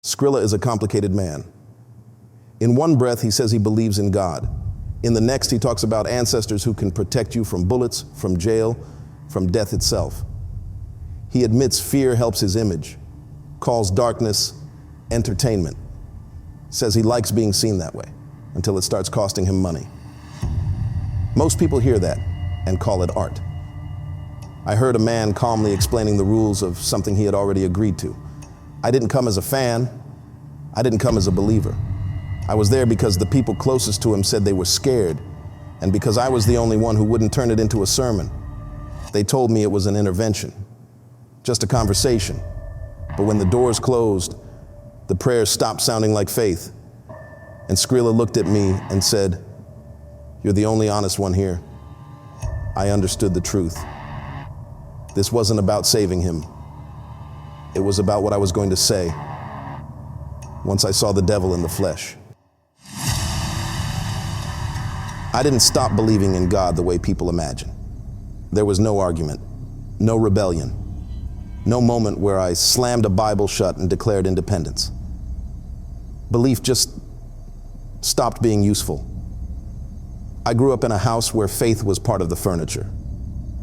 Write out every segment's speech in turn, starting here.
Skrilla is a complicated man. In one breath, he says he believes in God. In the next, he talks about ancestors who can protect you from bullets, from jail, from death itself. He admits fear helps his image, calls darkness entertainment, says he likes being seen that way until it starts costing him money. Most people hear that and call it art. I heard a man calmly explaining the rules of something he had already agreed to. I didn't come as a fan. I didn't come as a believer. I was there because the people closest to him said they were scared, and because I was the only one who wouldn't turn it into a sermon. They told me it was an intervention, just a conversation. But when the doors closed, the prayers stopped sounding like faith. And Skrilla looked at me and said, "You're the only honest one here." I understood the truth. This wasn't about saving him. It was about what I was going to say once I saw the devil in the flesh. I didn't stop believing in God the way people imagine. There was no argument, no rebellion, no moment where I slammed a Bible shut and declared independence. Belief just stopped being useful. I grew up in a house where faith was part of the furniture.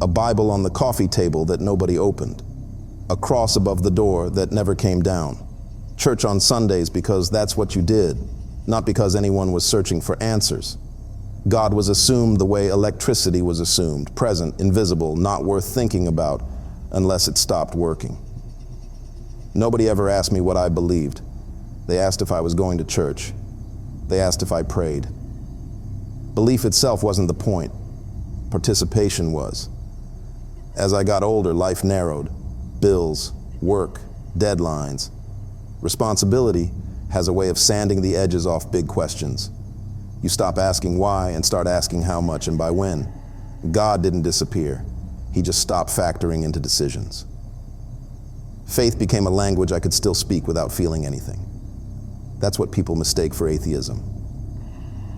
A Bible on the coffee table that nobody opened. A cross above the door that never came down. Church on Sundays because that's what you did, not because anyone was searching for answers. God was assumed the way electricity was assumed, present, invisible, not worth thinking about unless it stopped working. Nobody ever asked me what I believed. They asked if I was going to church. They asked if I prayed. Belief itself wasn't the point. Participation was. As I got older, life narrowed. Bills, work, deadlines. Responsibility has a way of sanding the edges off big questions. You stop asking why and start asking how much and by when. God didn't disappear. He just stopped factoring into decisions. Faith became a language I could still speak without feeling anything. That's what people mistake for atheism.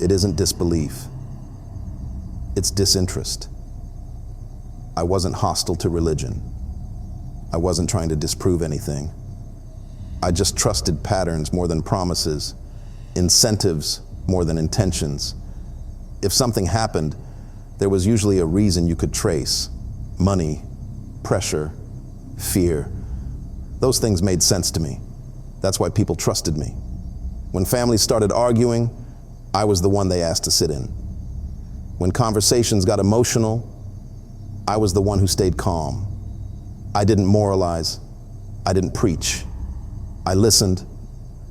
It isn't disbelief. It's disinterest. I wasn't hostile to religion. I wasn't trying to disprove anything. I just trusted patterns more than promises, incentives more than intentions. If something happened, there was usually a reason you could trace. Money, pressure, fear. Those things made sense to me. That's why people trusted me. When families started arguing, I was the one they asked to sit in. When conversations got emotional, I was the one who stayed calm. I didn't moralize. I didn't preach. I listened,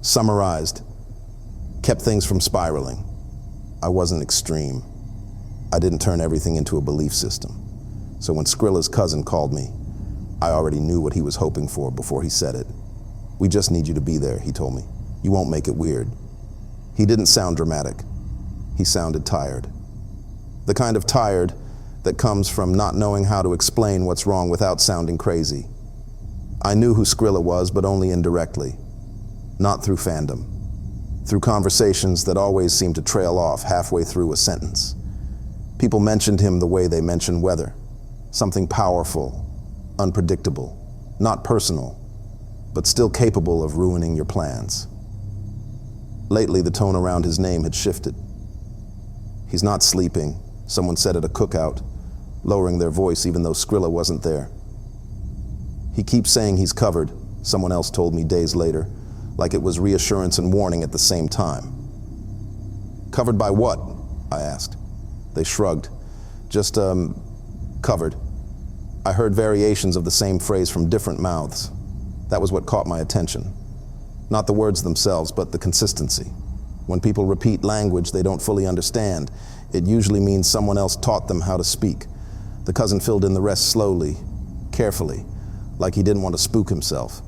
summarized, kept things from spiraling. I wasn't extreme. I didn't turn everything into a belief system. So when Skrilla's cousin called me, I already knew what he was hoping for before he said it. "We just need you to be there," he told me. "You won't make it weird." He didn't sound dramatic. He sounded tired. The kind of tired that comes from not knowing how to explain what's wrong without sounding crazy. I knew who Skrilla was, but only indirectly. Not through fandom. Through conversations that always seemed to trail off halfway through a sentence. People mentioned him the way they mention weather. Something powerful, unpredictable, not personal, but still capable of ruining your plans. Lately, the tone around his name had shifted. "He's not sleeping," someone said at a cookout, lowering their voice even though Skrilla wasn't there. "He keeps saying he's covered," someone else told me days later, like it was reassurance and warning at the same time. "Covered by what?" I asked. They shrugged. "Just, covered." I heard variations of the same phrase from different mouths. That was what caught my attention. Not the words themselves, but the consistency. When people repeat language they don't fully understand, it usually means someone else taught them how to speak. The cousin filled in the rest slowly, carefully, like he didn't want to spook himself.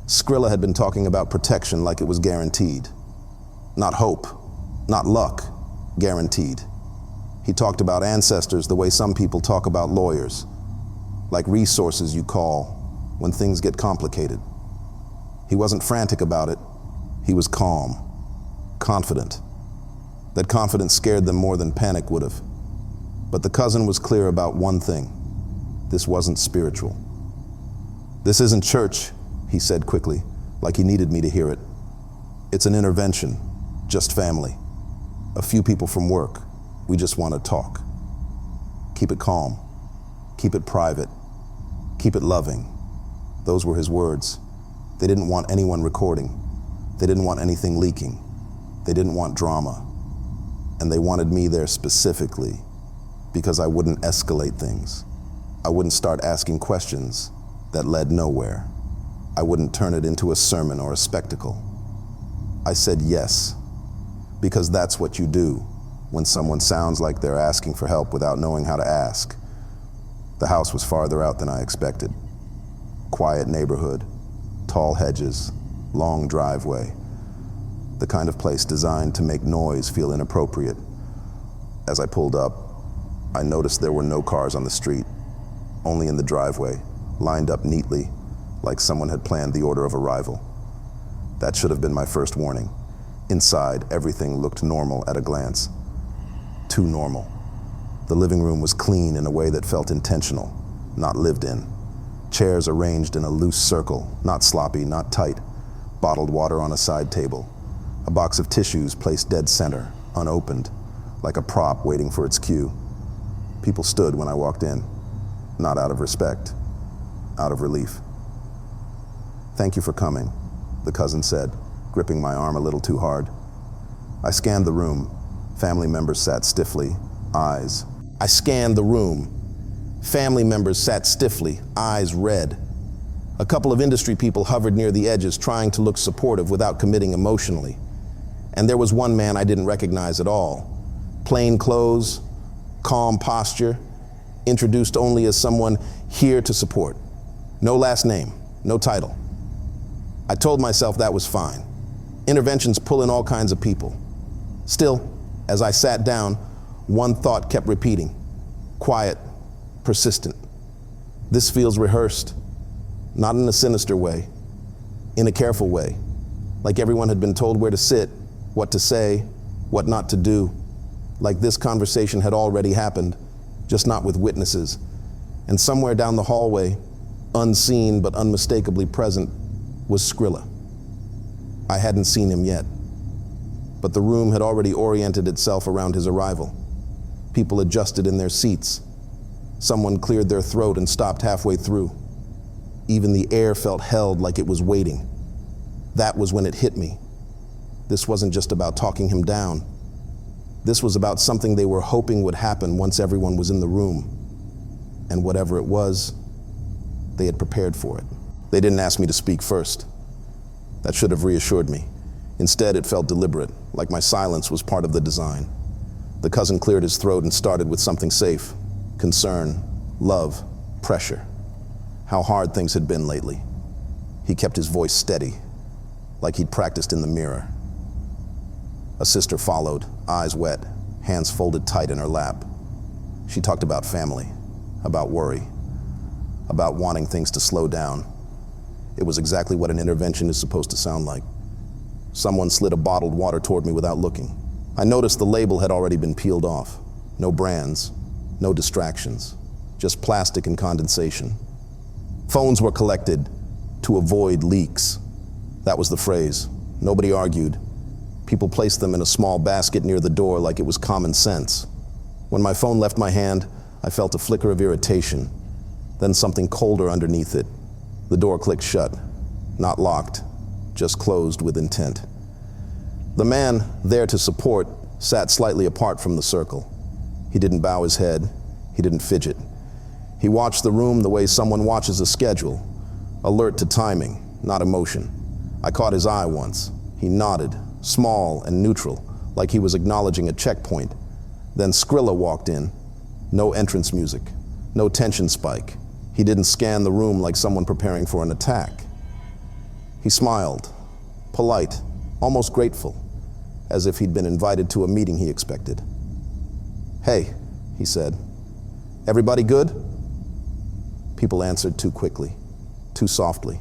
Skrilla had been talking about protection like it was guaranteed. Not hope, not luck, guaranteed. He talked about ancestors the way some people talk about lawyers, like resources you call when things get complicated. He wasn't frantic about it. He was calm, confident. That confidence scared them more than panic would have. But the cousin was clear about one thing. This wasn't spiritual. "This isn't church," he said quickly, like he needed me to hear it. It's an intervention, just family. A few people from work. We just want to talk. Keep it calm. Keep it private. Keep it loving. Those were his words. They didn't want anyone recording. They didn't want anything leaking. They didn't want drama. And they wanted me there specifically because I wouldn't escalate things. I wouldn't start asking questions that led nowhere. I wouldn't turn it into a sermon or a spectacle. I said yes, because that's what you do when someone sounds like they're asking for help without knowing how to ask. The house was farther out than I expected. Quiet neighborhood, tall hedges, long driveway. The kind of place designed to make noise feel inappropriate. As I pulled up, I noticed there were no cars on the street, only in the driveway, lined up neatly, like someone had planned the order of arrival. That should have been my first warning. Inside, everything looked normal at a glance. Too normal. The living room was clean in a way that felt intentional, not lived in. Chairs arranged in a loose circle, not sloppy, not tight. Bottled water on a side table. A box of tissues placed dead center, unopened, like a prop waiting for its cue. People stood when I walked in, not out of respect, out of relief. "Thank you for coming," the cousin said, gripping my arm a little too hard. I scanned the room. Family members sat stiffly, eyes. I scanned the room. Family members sat stiffly, eyes red. A couple of industry people hovered near the edges, trying to look supportive without committing emotionally. And there was one man I didn't recognize at all. Plain clothes, calm posture, introduced only as someone here to support. No last name, no title. I told myself that was fine. Interventions pull in all kinds of people. Still, as I sat down, one thought kept repeating. Quiet, persistent. This feels rehearsed, not in a sinister way, in a careful way, like everyone had been told where to sit, what to say, what not to do, like this conversation had already happened, just not with witnesses. And somewhere down the hallway, unseen but unmistakably present, was Skrilla. I hadn't seen him yet, but the room had already oriented itself around his arrival. People adjusted in their seats. Someone cleared their throat and stopped halfway through. Even the air felt held like it was waiting. That was when it hit me. This wasn't just about talking him down. This was about something they were hoping would happen once everyone was in the room. And whatever it was, they had prepared for it. They didn't ask me to speak first. That should have reassured me. Instead, it felt deliberate, like my silence was part of the design. The cousin cleared his throat and started with something safe. Concern, love, pressure. How hard things had been lately. He kept his voice steady, like he'd practiced in the mirror. A sister followed, eyes wet, hands folded tight in her lap. She talked about family, about worry, about wanting things to slow down. It was exactly what an intervention is supposed to sound like. Someone slid a bottled water toward me without looking. I noticed the label had already been peeled off. No brands, no distractions, just plastic and condensation. Phones were collected to avoid leaks. That was the phrase. Nobody argued. People placed them in a small basket near the door like it was common sense. When my phone left my hand, I felt a flicker of irritation, then something colder underneath it. The door clicked shut, not locked, just closed with intent. The man there to support sat slightly apart from the circle. He didn't bow his head, he didn't fidget. He watched the room the way someone watches a schedule, alert to timing, not emotion. I caught his eye once. He nodded, small and neutral, like he was acknowledging a checkpoint. Then Skrilla walked in. No entrance music, no tension spike. He didn't scan the room like someone preparing for an attack. He smiled, polite, almost grateful, as if he'd been invited to a meeting he expected. "Hey," he said, "everybody good?" People answered too quickly, too softly.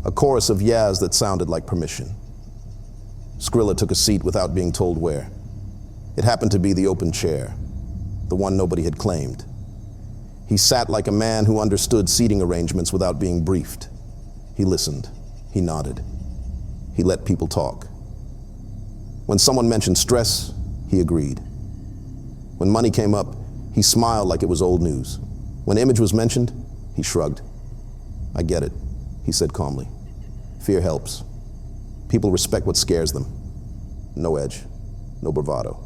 A chorus of yeahs that sounded like permission. Skrilla took a seat without being told where. It happened to be the open chair, the one nobody had claimed. He sat like a man who understood seating arrangements without being briefed. He listened. He nodded. He let people talk. When someone mentioned stress, he agreed. When money came up, he smiled like it was old news. When image was mentioned, he shrugged. I get it, he said calmly. Fear helps. People respect what scares them. No edge, no bravado.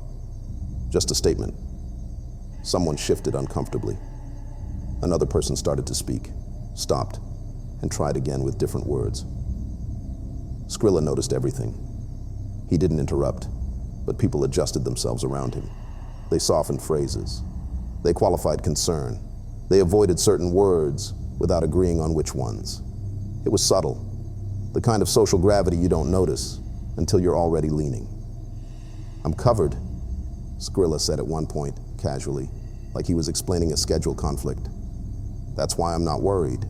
Just a statement. Someone shifted uncomfortably. Another person started to speak, stopped, and tried again with different words. Skrilla noticed everything. He didn't interrupt, but people adjusted themselves around him. They softened phrases. They qualified concern. They avoided certain words without agreeing on which ones. It was subtle, the kind of social gravity you don't notice until you're already leaning. I'm covered, Skrilla said at one point, casually, like he was explaining a schedule conflict. That's why I'm not worried.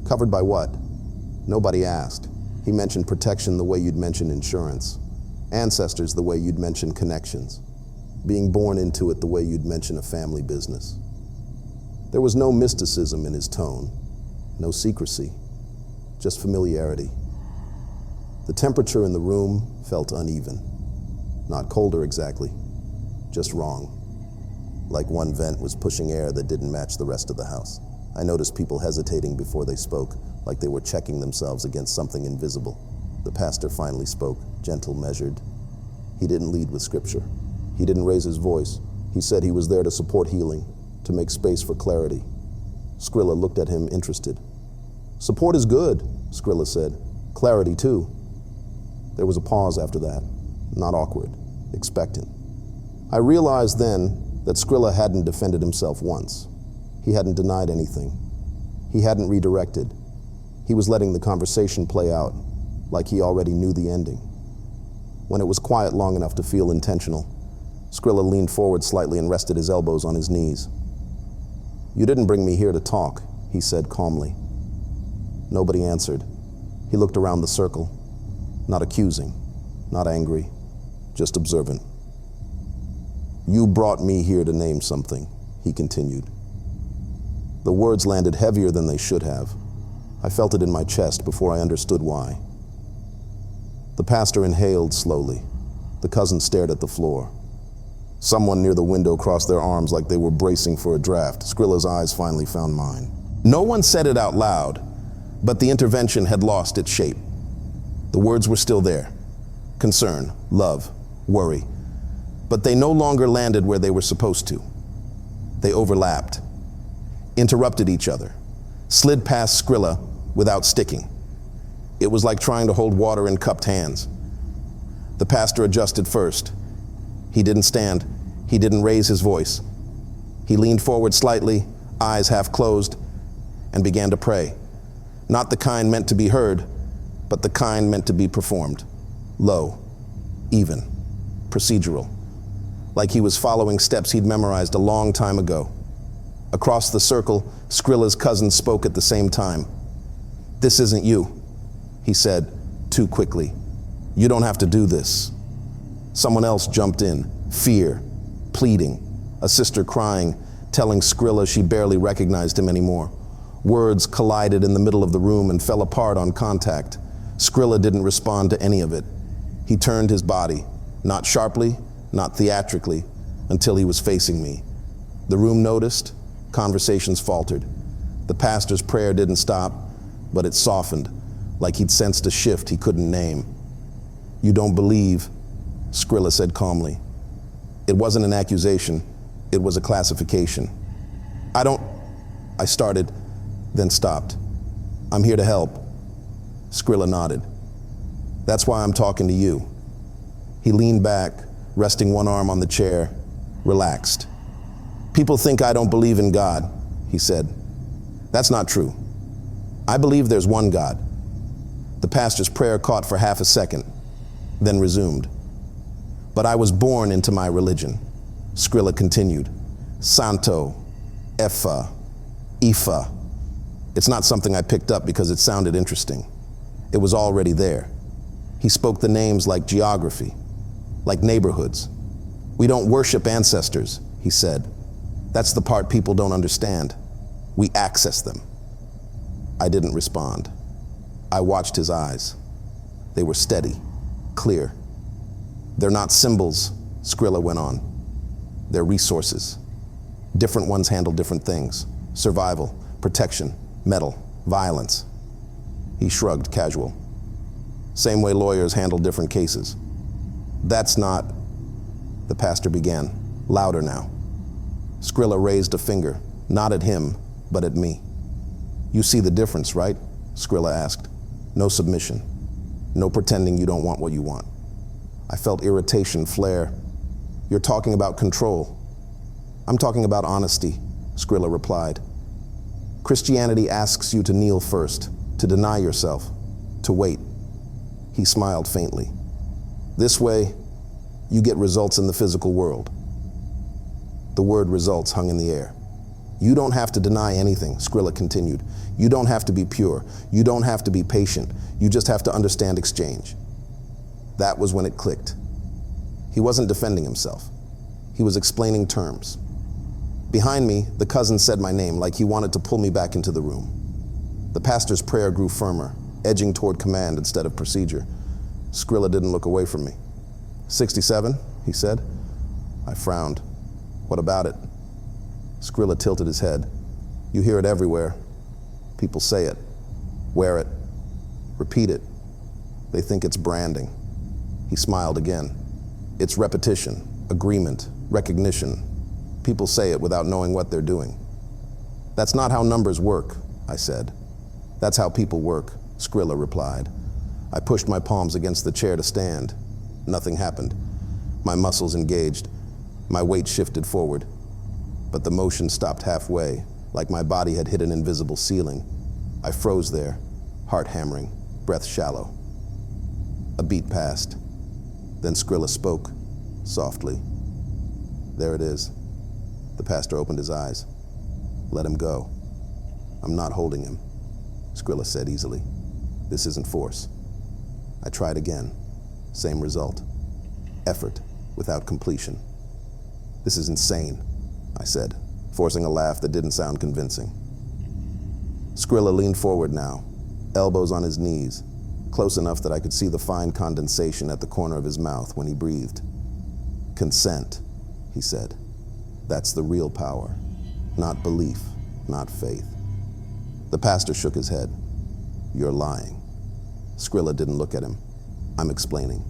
Covered by what? Nobody asked. He mentioned protection the way you'd mention insurance. Ancestors the way you'd mention connections. Being born into it the way you'd mention a family business. There was no mysticism in his tone, no secrecy, just familiarity. The temperature in the room felt uneven. Not colder exactly, just wrong. Like one vent was pushing air that didn't match the rest of the house. I noticed people hesitating before they spoke, like they were checking themselves against something invisible. The pastor finally spoke, gentle, measured. He didn't lead with scripture. He didn't raise his voice. He said he was there to support healing, to make space for clarity. Skrilla looked at him, interested. Support is good, Skrilla said. Clarity, too. There was a pause after that, not awkward, expectant. I realized then that Skrilla hadn't defended himself once. He hadn't denied anything. He hadn't redirected. He was letting the conversation play out, like he already knew the ending. When it was quiet long enough to feel intentional, Skrilla leaned forward slightly and rested his elbows on his knees. You didn't bring me here to talk, he said calmly. Nobody answered. He looked around the circle, not accusing, not angry, just observant. You brought me here to name something, he continued. The words landed heavier than they should have. I felt it in my chest before I understood why. The pastor inhaled slowly. The cousin stared at the floor. Someone near the window crossed their arms like they were bracing for a draft. Skrilla's eyes finally found mine. No one said it out loud, but the intervention had lost its shape. The words were still there. Concern, love, worry. But they no longer landed where they were supposed to. They overlapped, interrupted each other, slid past Skrilla without sticking. It was like trying to hold water in cupped hands. The pastor adjusted first. He didn't stand. He didn't raise his voice. He leaned forward slightly, eyes half closed, and began to pray. Not the kind meant to be heard, but the kind meant to be performed. Low, even, procedural. Like he was following steps he'd memorized a long time ago. Across the circle, Skrilla's cousin spoke at the same time. This isn't you, he said, too quickly. You don't have to do this. Someone else jumped in, fear, pleading, a sister crying, telling Skrilla she barely recognized him anymore. Words collided in the middle of the room and fell apart on contact. Skrilla didn't respond to any of it. He turned his body, not sharply, not theatrically, until he was facing me. The room noticed, conversations faltered. The pastor's prayer didn't stop, but it softened, like he'd sensed a shift he couldn't name. You don't believe, Skrilla said calmly. It wasn't an accusation, it was a classification. I started, then stopped. I'm here to help. Skrilla nodded. That's why I'm talking to you. He leaned back, resting one arm on the chair, relaxed. People think I don't believe in God, he said. That's not true. I believe there's one God. The pastor's prayer caught for half a second, then resumed. But I was born into my religion, Skrilla continued. Santo, Epha, Epha. It's not something I picked up because it sounded interesting. It was already there. He spoke the names like geography, like neighborhoods. We don't worship ancestors, he said. That's the part people don't understand. We access them. I didn't respond. I watched his eyes. They were steady, clear. They're not symbols, Skrilla went on. They're resources. Different ones handle different things. Survival, protection, metal, violence. He shrugged, casual. Same way lawyers handle different cases. That's not, the pastor began, louder now. Skrilla raised a finger, not at him, but at me. You see the difference, right? Skrilla asked. No submission. No pretending you don't want what you want. I felt irritation flare. You're talking about control. I'm talking about honesty, Skrilla replied. Christianity asks you to kneel first, to deny yourself, to wait. He smiled faintly. This way, you get results in the physical world. The word results hung in the air. You don't have to deny anything, Skrilla continued. You don't have to be pure. You don't have to be patient. You just have to understand exchange. That was when it clicked. He wasn't defending himself. He was explaining terms. Behind me, the cousin said my name like he wanted to pull me back into the room. The pastor's prayer grew firmer, edging toward command instead of procedure. Skrilla didn't look away from me. 67, he said. I frowned. What about it? Skrilla tilted his head. You hear it everywhere. People say it, wear it, repeat it. They think it's branding. He smiled again. It's repetition, agreement, recognition. People say it without knowing what they're doing. That's not how numbers work, I said. That's how people work, Skrilla replied. I pushed my palms against the chair to stand. Nothing happened. My muscles engaged. My weight shifted forward. But the motion stopped halfway, like my body had hit an invisible ceiling. I froze there, heart hammering, breath shallow. A beat passed. Then Skrilla spoke, softly. There it is. The pastor opened his eyes. Let him go. I'm not holding him, Skrilla said easily. This isn't force. I tried again. Same result. Effort without completion. This is insane, I said, forcing a laugh that didn't sound convincing. Skrilla leaned forward now, elbows on his knees, close enough that I could see the fine condensation at the corner of his mouth when he breathed. Consent, he said. That's the real power. Not belief, not faith. The pastor shook his head. You're lying. Skrilla didn't look at him. I'm explaining.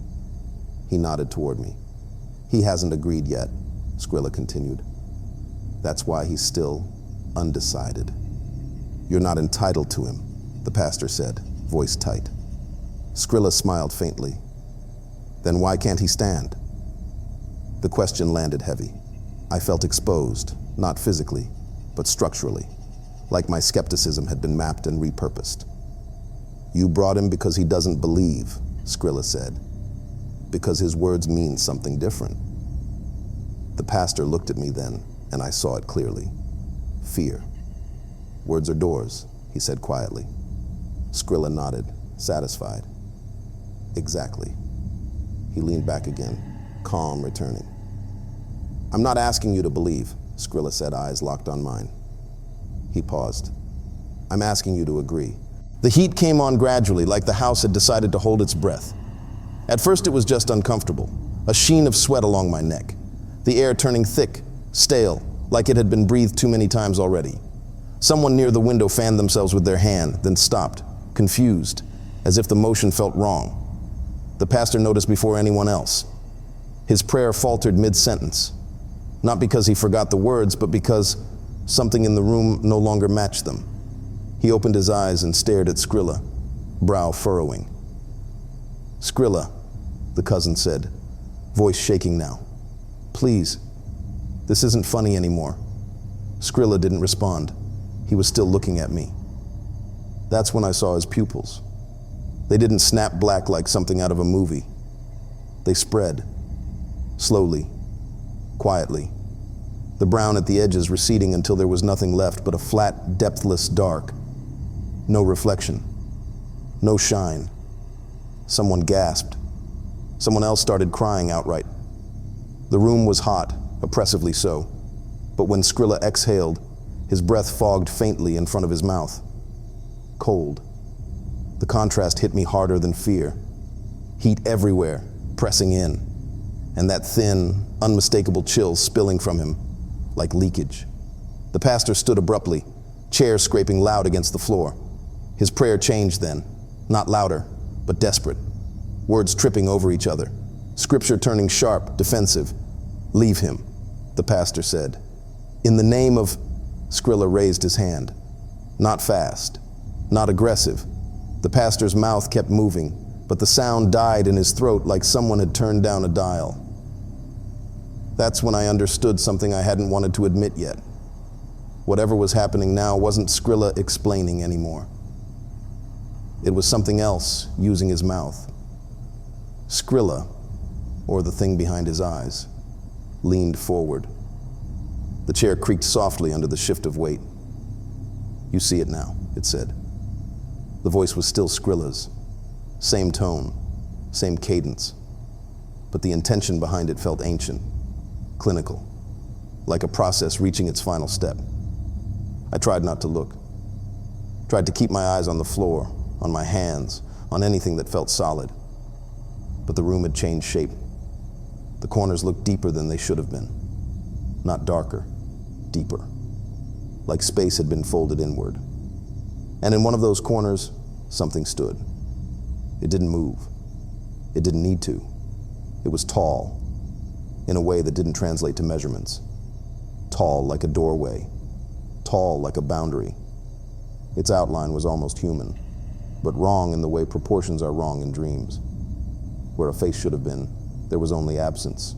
He nodded toward me. He hasn't agreed yet, Skrilla continued. That's why he's still undecided. You're not entitled to him, the pastor said, voice tight. Skrilla smiled faintly. Then why can't he stand? The question landed heavy. I felt exposed, not physically, but structurally, like my skepticism had been mapped and repurposed. You brought him because he doesn't believe, Skrilla said, because his words mean something different. The pastor looked at me then, and I saw it clearly. Fear. Words are doors, he said quietly. Skrilla nodded, satisfied. Exactly. He leaned back again, calm returning. I'm not asking you to believe, Skrilla said, eyes locked on mine. He paused. I'm asking you to agree. The heat came on gradually, like the house had decided to hold its breath. At first it was just uncomfortable, a sheen of sweat along my neck, the air turning thick, stale, like it had been breathed too many times already. Someone near the window fanned themselves with their hand, then stopped, confused, as if the motion felt wrong. The pastor noticed before anyone else. His prayer faltered mid-sentence, not because he forgot the words, but because something in the room no longer matched them. He opened his eyes and stared at Skrilla, brow furrowing. Skrilla, the cousin said, voice shaking now. Please, this isn't funny anymore. Skrilla didn't respond. He was still looking at me. That's when I saw his pupils. They didn't snap black like something out of a movie. They spread, slowly, quietly. The brown at the edges receding until there was nothing left but a flat, depthless dark. No reflection, no shine. Someone gasped. Someone else started crying outright. The room was hot, oppressively so, but when Skrilla exhaled, his breath fogged faintly in front of his mouth. Cold. The contrast hit me harder than fear. Heat everywhere, pressing in, and that thin, unmistakable chill spilling from him like leakage. The pastor stood abruptly, chair scraping loud against the floor. His prayer changed then, not louder, but desperate. Words tripping over each other, scripture turning sharp, defensive. "Leave him," the pastor said. "In the name of..." Skrilla raised his hand. Not fast, not aggressive. The pastor's mouth kept moving, but the sound died in his throat like someone had turned down a dial. That's when I understood something I hadn't wanted to admit yet. Whatever was happening now wasn't Skrilla explaining anymore. It was something else using his mouth. Skrilla, or the thing behind his eyes, leaned forward. The chair creaked softly under the shift of weight. "You see it now," it said. The voice was still Skrilla's. Same tone, same cadence. But the intention behind it felt ancient, clinical, like a process reaching its final step. I tried not to look. Tried to keep my eyes on the floor, on my hands, on anything that felt solid. But the room had changed shape. The corners looked deeper than they should have been. Not darker, deeper. Like space had been folded inward. And in one of those corners, something stood. It didn't move. It didn't need to. It was tall, in a way that didn't translate to measurements. Tall like a doorway. Tall like a boundary. Its outline was almost human, but wrong in the way proportions are wrong in dreams. Where a face should have been, there was only absence.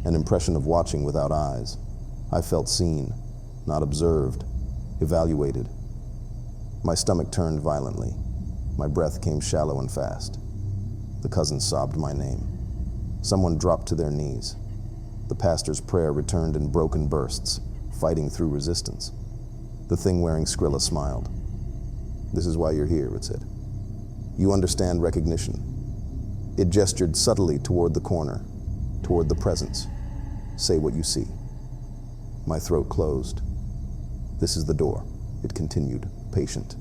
An impression of watching without eyes. I felt seen, not observed, evaluated. My stomach turned violently. My breath came shallow and fast. The cousin sobbed my name. Someone dropped to their knees. The pastor's prayer returned in broken bursts, fighting through resistance. The thing wearing Skrilla smiled. "This is why you're here," it said. "You understand recognition." It gestured subtly toward the corner, toward the presence. "Say what you see." My throat closed. "This is the door," it continued, patient.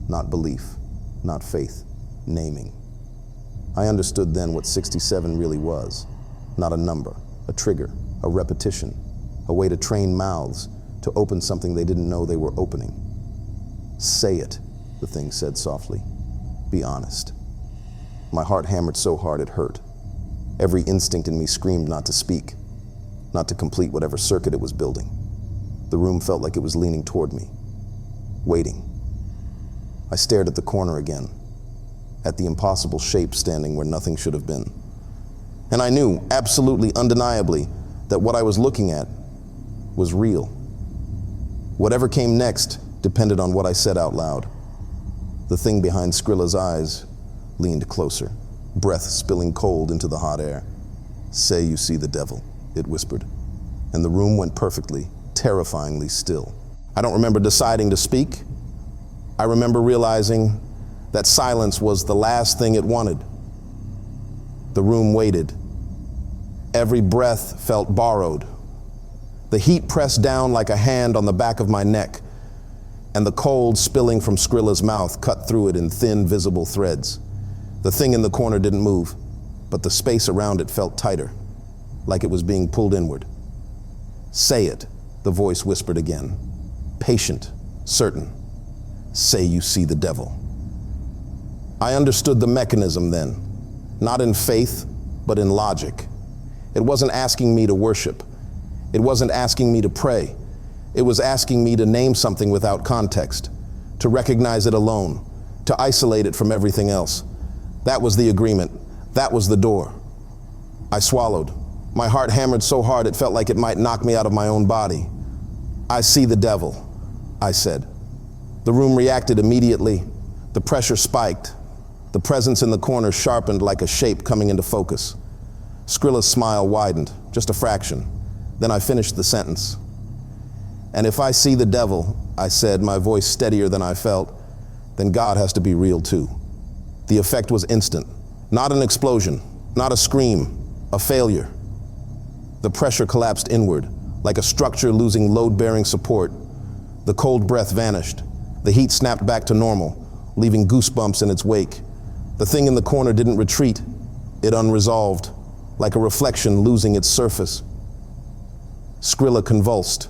Not belief, not faith, naming. I understood then what 67 really was. Not a number, a trigger, a repetition, a way to train mouths to open something they didn't know they were opening. "Say it," the thing said softly. "Be honest." My heart hammered so hard it hurt. Every instinct in me screamed not to speak, not to complete whatever circuit it was building. The room felt like it was leaning toward me, waiting. I stared at the corner again, at the impossible shape standing where nothing should have been. And I knew, absolutely undeniably, that what I was looking at was real. Whatever came next depended on what I said out loud. The thing behind Skrilla's eyes leaned closer, breath spilling cold into the hot air. "Say you see the devil," it whispered. And the room went perfectly, terrifyingly still. I don't remember deciding to speak. I remember realizing that silence was the last thing it wanted. The room waited. Every breath felt borrowed. The heat pressed down like a hand on the back of my neck, and the cold spilling from Skrilla's mouth cut through it in thin, visible threads. The thing in the corner didn't move, but the space around it felt tighter, like it was being pulled inward. "Say it," the voice whispered again, patient, certain. "Say you see the devil." I understood the mechanism then, not in faith, but in logic. It wasn't asking me to worship. It wasn't asking me to pray. It was asking me to name something without context, to recognize it alone, to isolate it from everything else. That was the agreement. That was the door. I swallowed. My heart hammered so hard it felt like it might knock me out of my own body. "I see the devil," I said. The room reacted immediately. The pressure spiked. The presence in the corner sharpened like a shape coming into focus. Skrilla's smile widened, just a fraction. Then I finished the sentence. "And if I see the devil," I said, my voice steadier than I felt, "then God has to be real too." The effect was instant. Not an explosion, not a scream, a failure. The pressure collapsed inward, like a structure losing load-bearing support. The cold breath vanished. The heat snapped back to normal, leaving goosebumps in its wake. The thing in the corner didn't retreat. It unresolved, like a reflection losing its surface. Skrilla convulsed.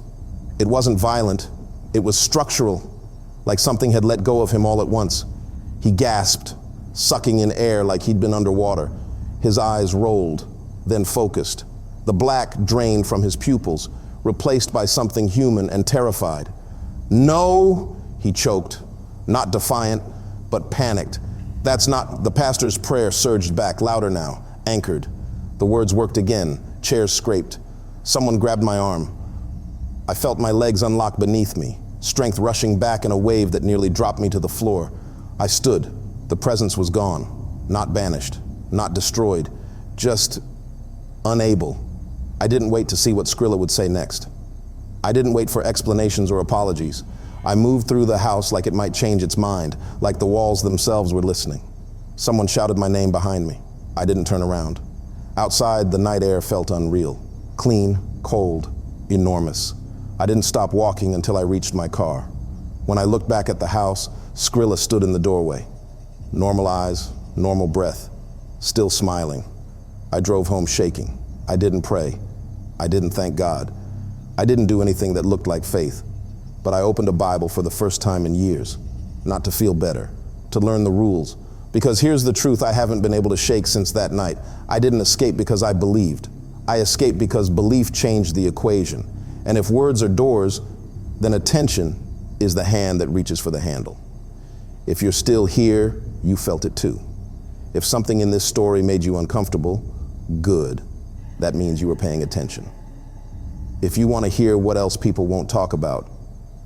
It wasn't violent, it was structural, like something had let go of him all at once. He gasped, sucking in air like he'd been underwater. His eyes rolled, then focused. The black drained from his pupils, replaced by something human and terrified. "No," he choked, not defiant, but panicked. "That's not," the pastor's prayer surged back, louder now, anchored. The words worked again, chairs scraped. Someone grabbed my arm. I felt my legs unlock beneath me, strength rushing back in a wave that nearly dropped me to the floor. I stood. The presence was gone, not banished, not destroyed, just unable. I didn't wait to see what Skrilla would say next. I didn't wait for explanations or apologies. I moved through the house like it might change its mind, like the walls themselves were listening. Someone shouted my name behind me. I didn't turn around. Outside, the night air felt unreal. Clean, cold, enormous. I didn't stop walking until I reached my car. When I looked back at the house, Skrilla stood in the doorway. Normal eyes, normal breath, still smiling. I drove home shaking. I didn't pray. I didn't thank God. I didn't do anything that looked like faith. But I opened a Bible for the first time in years, not to feel better, to learn the rules. Because here's the truth I haven't been able to shake since that night. I didn't escape because I believed. I escaped because belief changed the equation. And if words are doors, then attention is the hand that reaches for the handle. If you're still here, you felt it too. If something in this story made you uncomfortable, good. That means you were paying attention. If you want to hear what else people won't talk about,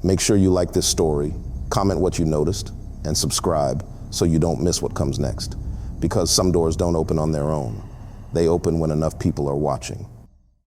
make sure you like this story, comment what you noticed, and subscribe so you don't miss what comes next. Because some doors don't open on their own. They open when enough people are watching.